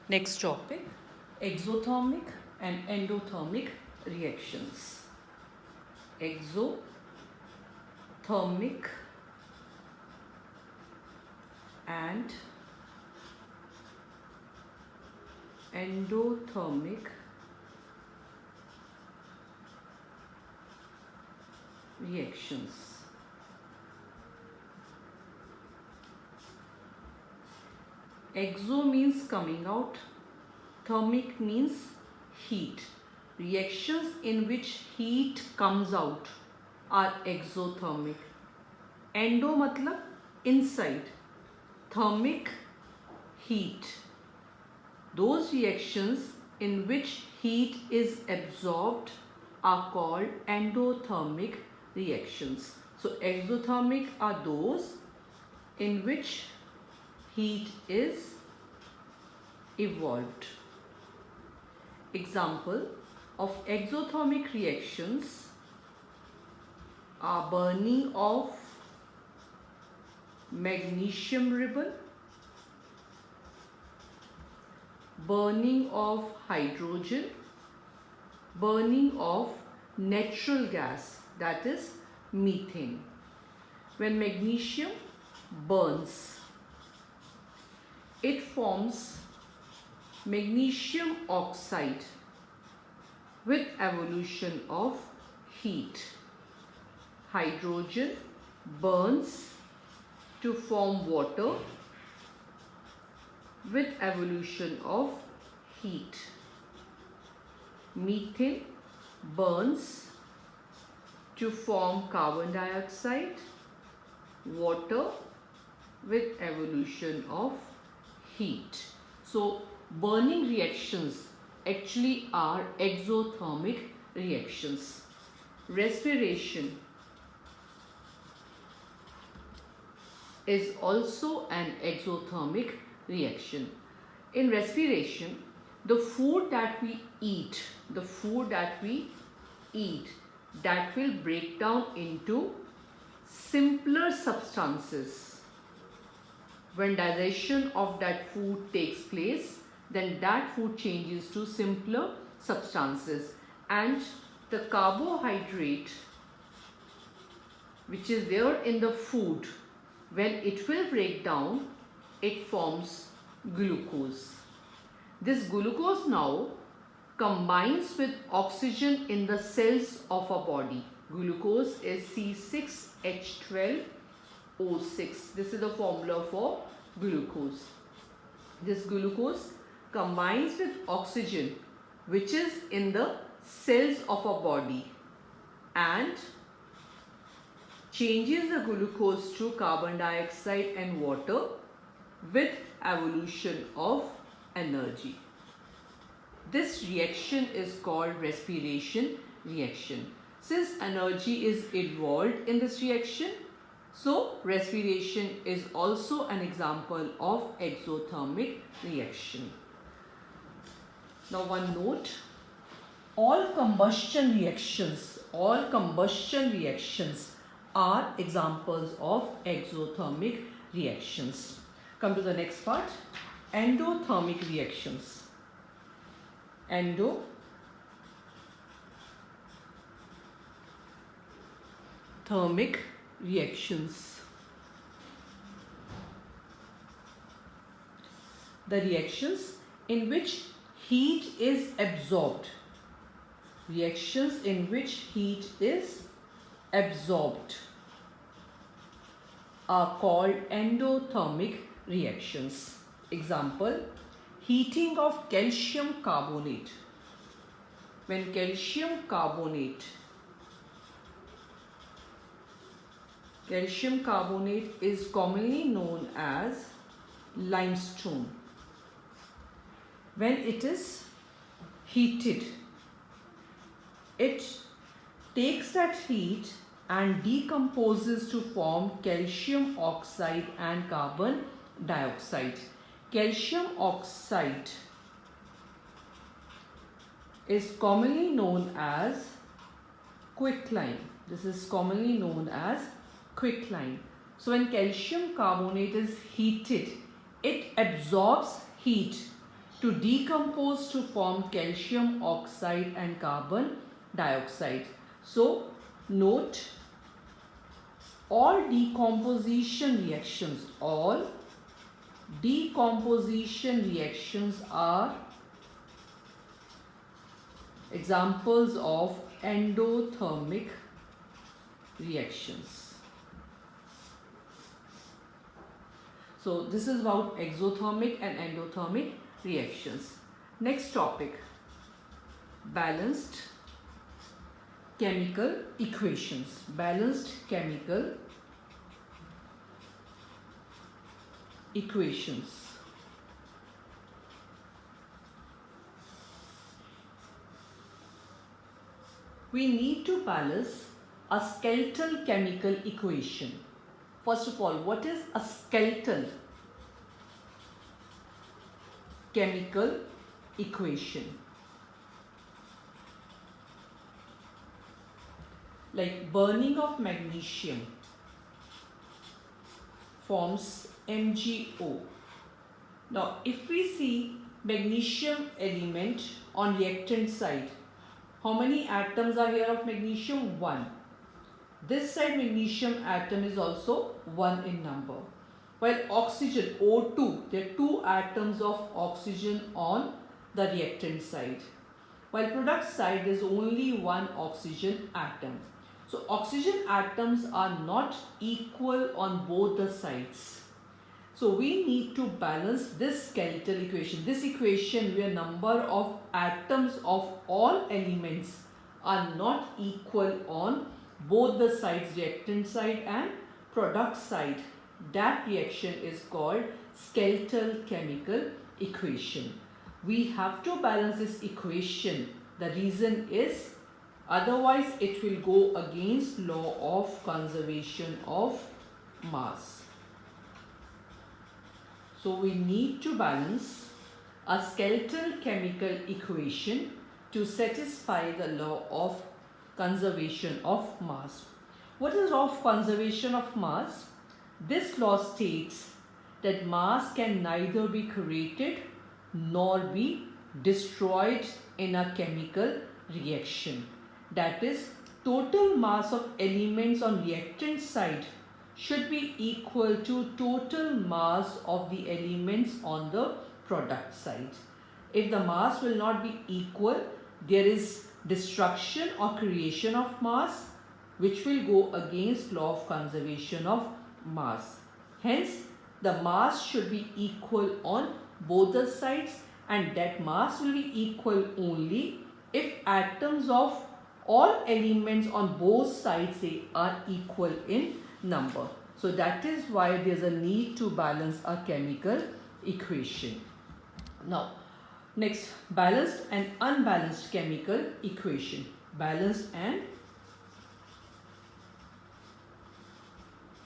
Next topic, exothermic and endothermic reactions. Exothermic and endothermic reactions. Exo means coming out, thermic means heat. Reactions in which heat comes out are exothermic. Endo matlab inside, thermic heat. Those reactions in which heat is absorbed are called endothermic reactions. So exothermic are those in which heat is evolved. Example of exothermic reactions are burning of magnesium ribbon, burning of hydrogen, burning of natural gas, that is methane. When magnesium burns, it forms magnesium oxide with evolution of heat. Hydrogen burns to form water with evolution of heat. Methane burns to form carbon dioxide, water with evolution of heat. So burning reactions actually are exothermic reactions. Respiration is also an exothermic reaction. In respiration, the food that we eat, that will break down into simpler substances. When digestion of that food takes place, then that food changes to simpler substances, and the carbohydrate which is there in the food, when it will break down, it forms glucose. This glucose now combines with oxygen in the cells of a body. Glucose is C6H12O6. This is the formula for glucose. This glucose combines with oxygen which is in the cells of a body and changes the glucose to carbon dioxide and water with evolution of energy. This reaction is called respiration reaction. Since energy is involved in this reaction, so respiration is also an example of exothermic reaction. Now one note, all combustion reactions are examples of exothermic reactions. Come to the next part, endothermic reactions. Endothermic reactions. The reactions in which heat is absorbed. Reactions in which heat is absorbed are called endothermic reactions. Example, heating of calcium carbonate. When calcium carbonate is commonly known as limestone. When it is heated, it takes that heat and decomposes to form calcium oxide and carbon dioxide. Calcium oxide is commonly known as quicklime. This is commonly known as quicklime. So when calcium carbonate is heated, it absorbs heat to decompose to form calcium oxide and carbon dioxide. So note, all decomposition reactions are examples of endothermic reactions. So this is about exothermic and endothermic reactions. Next topic, balanced chemical equations. Balanced chemical equations. We need to balance a skeletal chemical equation. First of all, what is a skeletal chemical equation? Like burning of magnesium forms MgO. Now, if we see magnesium element on reactant side, how many atoms are here of magnesium? 1. This side magnesium atom is also 1 in number. While oxygen, O2, there are 2 atoms of oxygen on the reactant side. While product side, there is only 1 oxygen atom. So oxygen atoms are not equal on both the sides. So we need to balance this skeletal equation. This equation where number of atoms of all elements are not equal on both the sides, reactant side and product side. That reaction is called skeletal chemical equation. We have to balance this equation. The reason is otherwise it will go against law of conservation of mass. So we need to balance a skeletal chemical equation to satisfy the law of conservation of mass. What is law of conservation of mass? This law states that mass can neither be created nor be destroyed in a chemical reaction. That is, total mass of elements on reactant side should be equal to total mass of the elements on the product side. If the mass will not be equal, there is destruction or creation of mass which will go against law of conservation of mass. Hence, the mass should be equal on both the sides, and that mass will be equal only if atoms of all elements on both sides are equal in number. So that is why there is a need to balance a chemical equation. Now, next, balanced and unbalanced chemical equation. Balanced and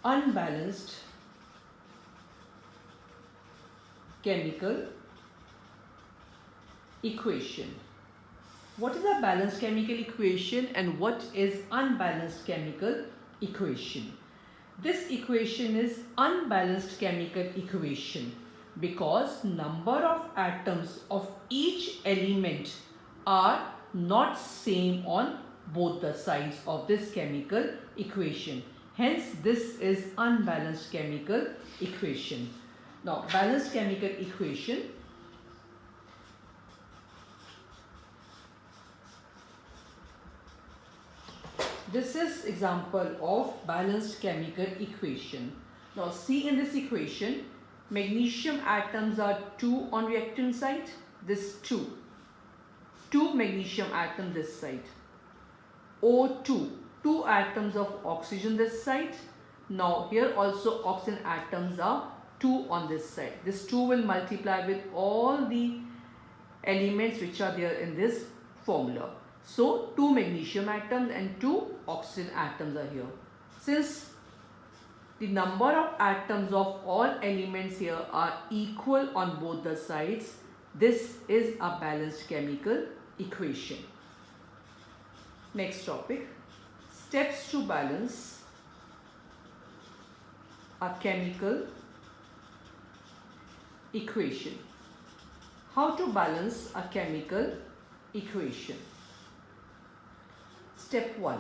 unbalanced chemical equation. What is a balanced chemical equation and what is unbalanced chemical equation? This equation is unbalanced chemical equation because number of atoms of each element are not same on both the sides of this chemical equation. Hence, this is unbalanced chemical equation. Now, balanced chemical equation. This is example of balanced chemical equation. Now, see in this equation, magnesium atoms are 2 on reactant side. This 2 magnesium atom this side. O2, 2 atoms of oxygen this side. Now here also oxygen atoms are 2 on this side. This 2 will multiply with all the elements which are there in this formula. So 2 magnesium atoms and 2 oxygen atoms are here. Since the number of atoms of all elements here are equal on both the sides, this is a balanced chemical equation. Next topic, steps to balance a chemical equation. How to balance a chemical equation. Step 1.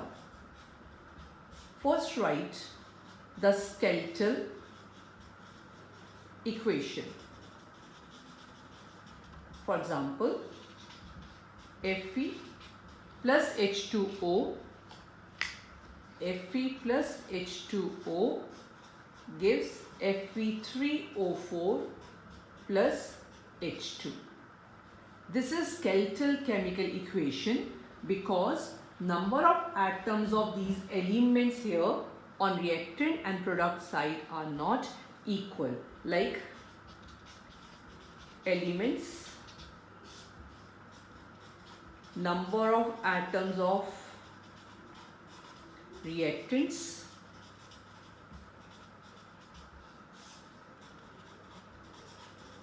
First write the skeletal equation. For example, Fe plus H2O, Fe plus H2O gives Fe3O4 plus H2. This is skeletal chemical equation because number of atoms of these elements here on reactant and product side are not equal. Like elements, number of atoms of reactants,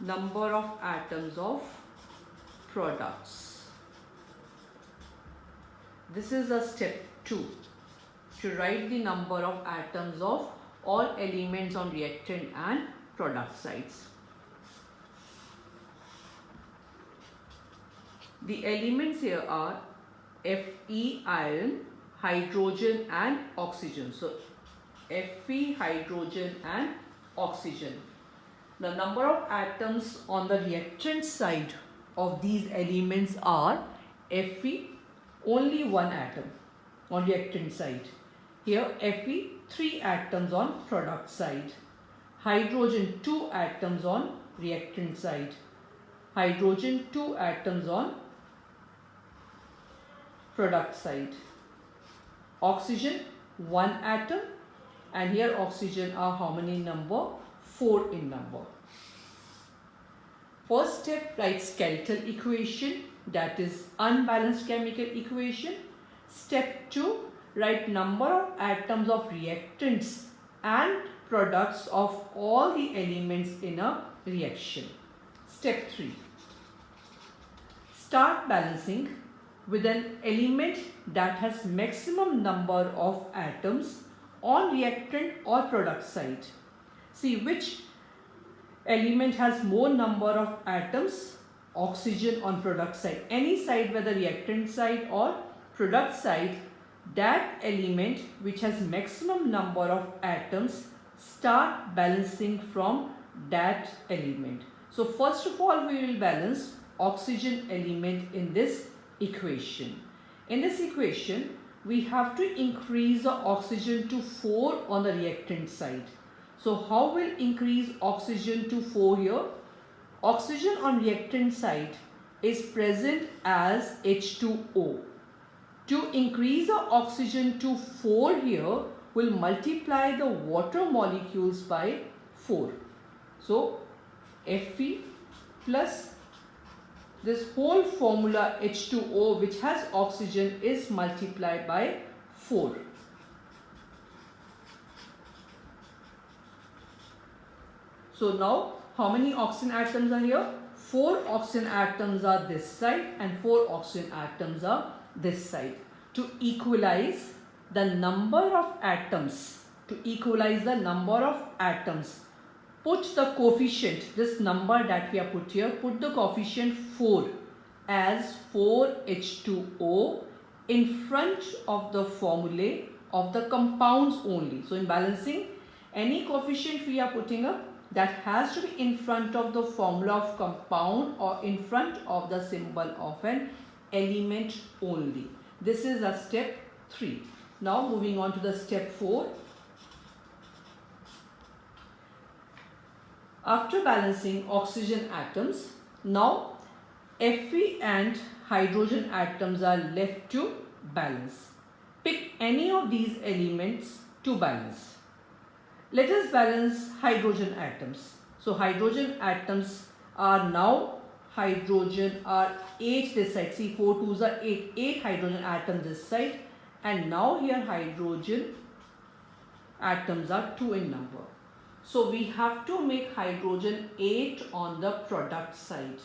number of atoms of products. This is a step 2 to write the number of atoms of all elements on reactant and product sides. The elements here are Fe iron, hydrogen and oxygen. So Fe, hydrogen and oxygen. The number of atoms on the reactant side of these elements are Fe, only one atom on reactant side. Here Fe, 3 atoms on product side. Hydrogen, 2 atoms on reactant side. Hydrogen, 2 atoms on product side. Oxygen, 1 atom, and here oxygen are how many number? 4 in number. First step, write skeletal equation, that is unbalanced chemical equation. Step 2, write number of atoms of reactants and products of all the elements in a reaction. Step 3, start balancing with an element that has maximum number of atoms on reactant or product side. See which element has more number of atoms. Oxygen on product side. Any side, whether reactant side or product side, that element which has maximum number of atoms, start balancing from that element. So first of all, we will balance oxygen element in this equation. In this equation, we have to increase the oxygen to 4 on the reactant side. So how will increase oxygen to 4 here? Oxygen on reactant side is present as H2O. To increase the oxygen to 4 here, will multiply the water molecules by 4. So Fe plus this whole formula H2O, which has oxygen, is multiplied by 4. So now how many oxygen atoms are here? 4 oxygen atoms are this side and 4 oxygen atoms are this side. To equalize the number of atoms, put the coefficient, this number that we have put here, put the coefficient 4 as 4H2O in front of the formulae of the compounds only. So in balancing, any coefficient we are putting up, that has to be in front of the formula of compound or in front of the symbol of an element only. This is a step 3. Now moving on to the step 4. After balancing oxygen atoms, now Fe and hydrogen atoms are left to balance. Pick any of these elements to balance. Let us balance hydrogen atoms. So hydrogen atoms are now, hydrogen are 8 this side. See 4 2s are 8. 8 hydrogen atoms this side. And now here hydrogen atoms are 2 in number. So we have to make hydrogen 8 on the product side.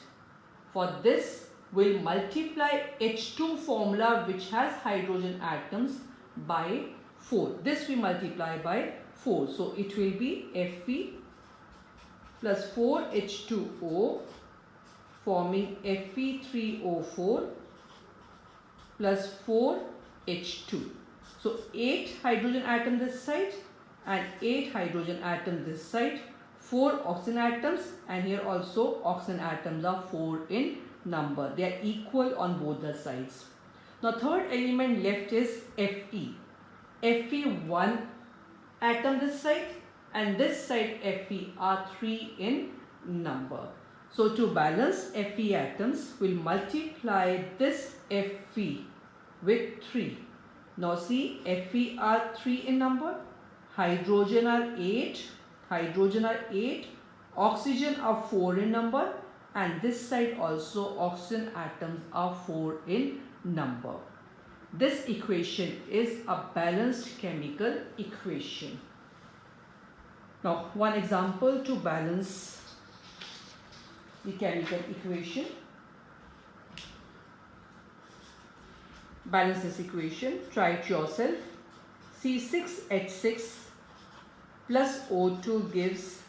For this, we'll multiply H2 formula which has hydrogen atoms by 4. This we multiply by 4. So it will be Fe plus 4H2O forming Fe3O4 plus 4H2. So 8 hydrogen atom this side and 8 hydrogen atom this side, 4 oxygen atoms, and here also oxygen atoms are 4 in number. They are equal on both the sides. Now third element left is Fe. Fe1 atom this side and this side Fe are 3 in number. So to balance Fe atoms, we'll multiply this Fe with 3. Now see, Fe are 3 in number, hydrogen are 8, oxygen are 4 in number, and this side also oxygen atoms are 4 in number. This equation is a balanced chemical equation. Now one example to balance the chemical equation. Balance this equation, try it yourself. C6H6 plus O2 gives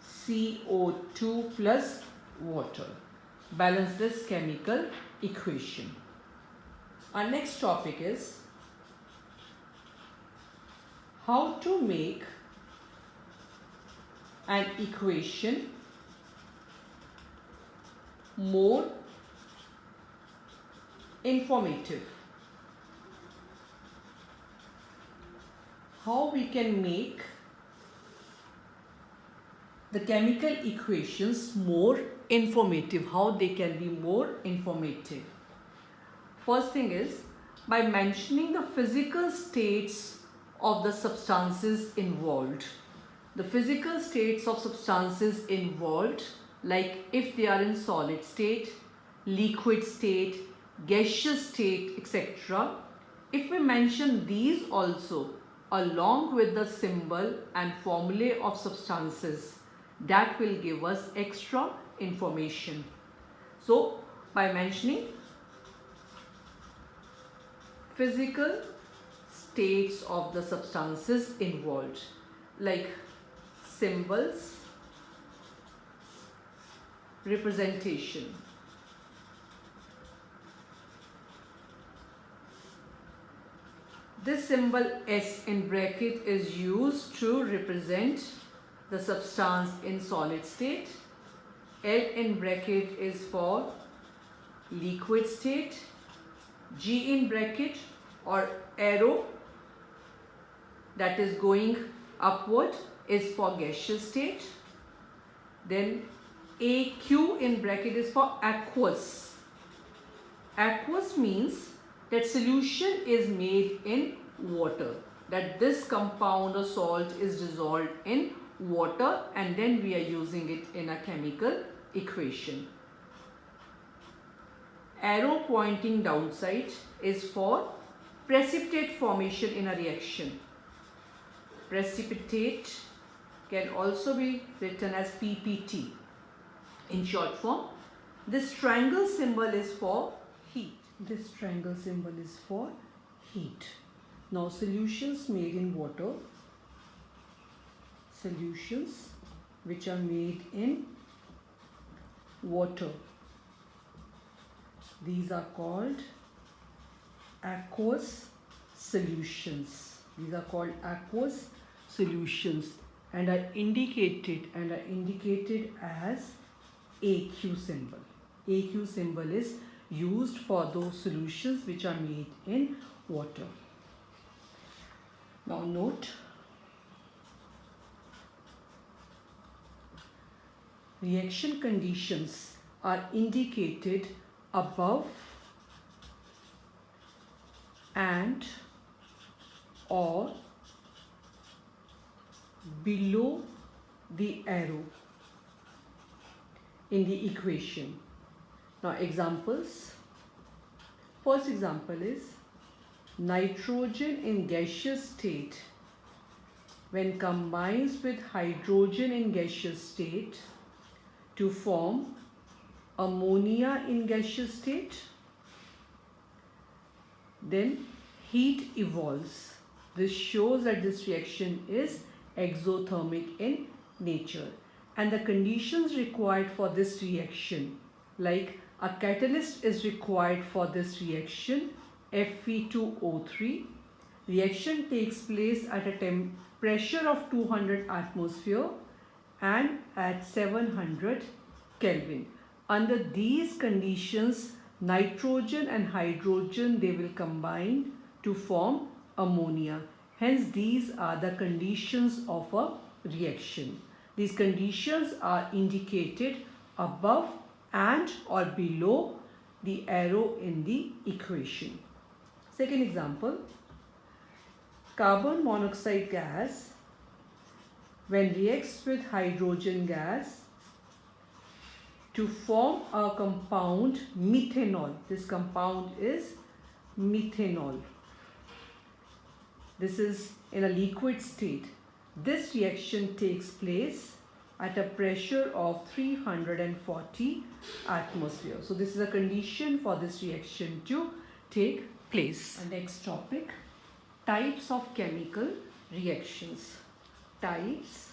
CO2 plus water. Balance this chemical equation. Our next topic is how to make an equation more informative. How we can make the chemical equations more informative, how they can be more informative. First thing is by mentioning the physical states of the substances involved. The physical states of substances involved, like if they are in solid state, liquid state, gaseous state, etc. If we mention these also along with the symbol and formulae of substances, that will give us extra information. So by mentioning physical states of the substances involved, like symbols, representation. This symbol S in bracket is used to represent the substance in solid state. L in bracket is for liquid state. G in bracket or arrow that is going upward is for gaseous state. Then AQ in bracket is for aqueous. Aqueous means that solution is made in water, that this compound or salt is dissolved in water and then we are using it in a chemical equation. Arrow pointing downside is for precipitate formation in a reaction. Precipitate can also be written as PPT in short form. This triangle symbol is for heat. This triangle symbol is for heat. Now solutions made in water, solutions which are made in water, these are called aqueous solutions. These are called aqueous solutions and are indicated as AQ symbol. AQ symbol is used for those solutions which are made in water. Now note, reaction conditions are indicated above and or below the arrow in the equation. Now examples. First example is nitrogen in gaseous state when combines with hydrogen in gaseous state to form ammonia in gaseous state, then heat evolves. This shows that this reaction is exothermic in nature, and the conditions required for this reaction like a catalyst is required for this reaction, Fe2O3. Reaction takes place at a pressure of 200 atmosphere and at 700 Kelvin. Under these conditions, nitrogen and hydrogen, they will combine to form ammonia. Hence, these are the conditions of a reaction. These conditions are indicated above and or below the arrow in the equation. Second example, carbon monoxide gas when reacts with hydrogen gas to form a compound methanol. This compound is methanol. This is in a liquid state. This reaction takes place at a pressure of 340 atmosphere. So this is a condition for this reaction to take place. And next topic, types of chemical reactions. Types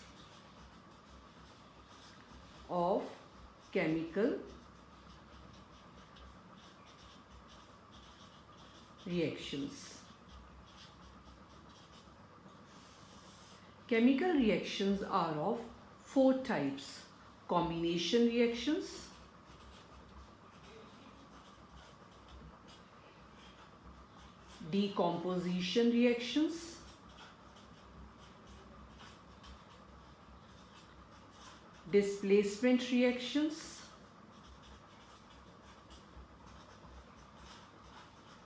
of chemical reactions. Chemical reactions are of 4 types: combination reactions, decomposition reactions, displacement reactions,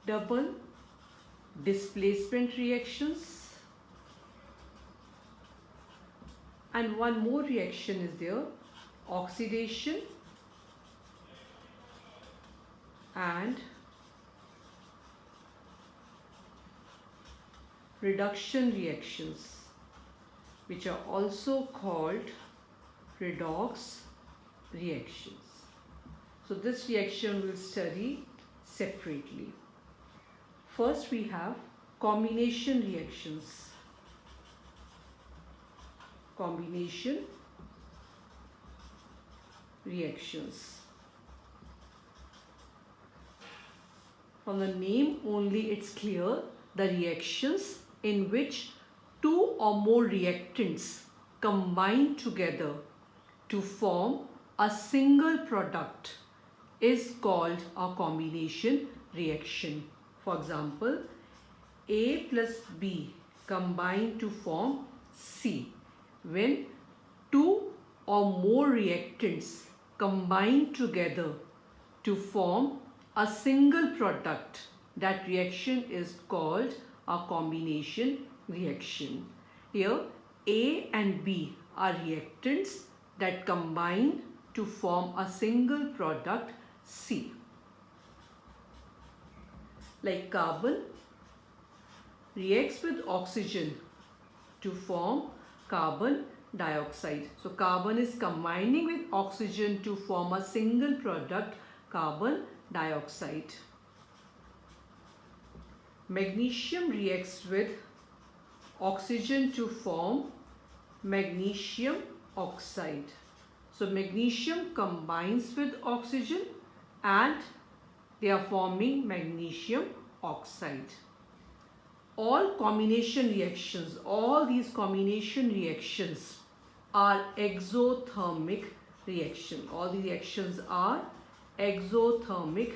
double displacement reactions, and one more reaction is there, oxidation and reduction reactions, which are also called redox reactions. So this reaction we'll study separately. First we have combination reactions. Combination reactions. From the name only it's clear, the reactions in which 2 or more reactants combine together to form a single product is called a combination reaction. For example, A plus B combine to form C. When 2 or more reactants combine together to form a single product, that reaction is called a combination reaction. Here A and B are reactants that combine to form a single product C. Like carbon reacts with oxygen to form carbon dioxide. So carbon is combining with oxygen to form a single product, carbon dioxide. Magnesium reacts with oxygen to form magnesium oxide. So magnesium combines with oxygen and they are forming magnesium oxide. All combination reactions, all these combination reactions are exothermic reactions. All the reactions are exothermic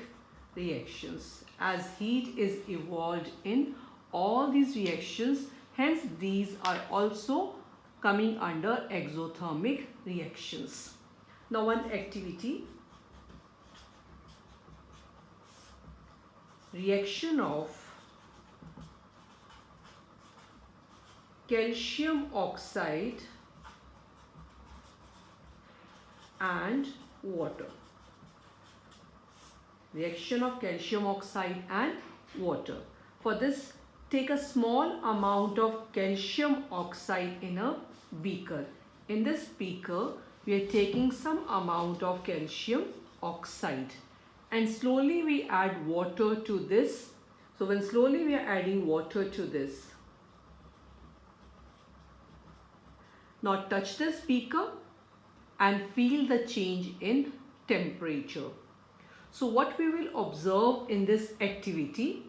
reactions, as heat is evolved in all these reactions. Hence, these are also coming under exothermic reactions. Now, one activity. Reaction of calcium oxide and water. Reaction of calcium oxide and water. For this, take a small amount of calcium oxide in a beaker. In this beaker, we are taking some amount of calcium oxide and slowly we add water to this. So when slowly we are adding water to this, now touch this beaker and feel the change in temperature. So what we will observe in this activity,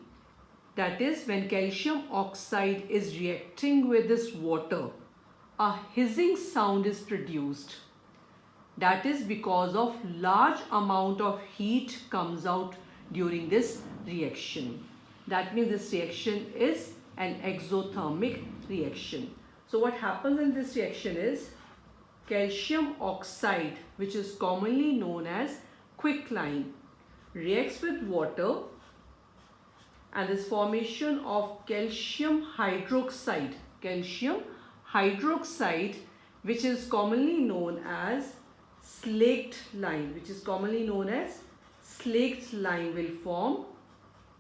that is when calcium oxide is reacting with this water, a hissing sound is produced. That is because of large amount of heat comes out during this reaction. That means this reaction is an exothermic reaction. So what happens in this reaction is calcium oxide, which is commonly known as quicklime, reacts with water, and this formation of calcium hydroxide, which is commonly known as slaked lime, will form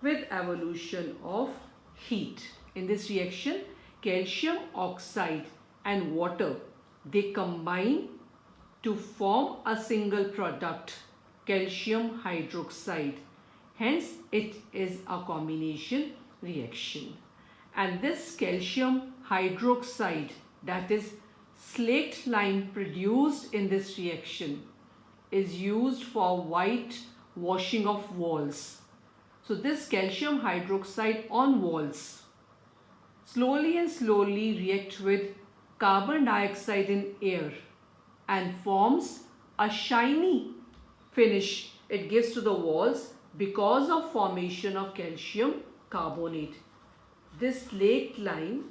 with evolution of heat. In this reaction, calcium oxide and water, they combine to form a single product, calcium hydroxide. Hence, it is a combination reaction. And this calcium hydroxide, that is slaked lime produced in this reaction, is used for white washing of walls. So this calcium hydroxide on walls slowly react with carbon dioxide in air and forms a shiny finish it gives to the walls because of formation of calcium carbonate. This slaked lime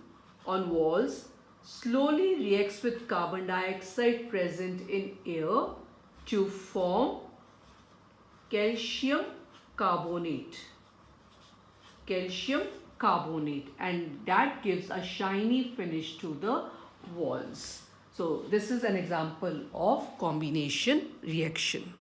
on walls slowly reacts with carbon dioxide present in air to form calcium carbonate, and that gives a shiny finish to the walls. So this is an example of combination reaction.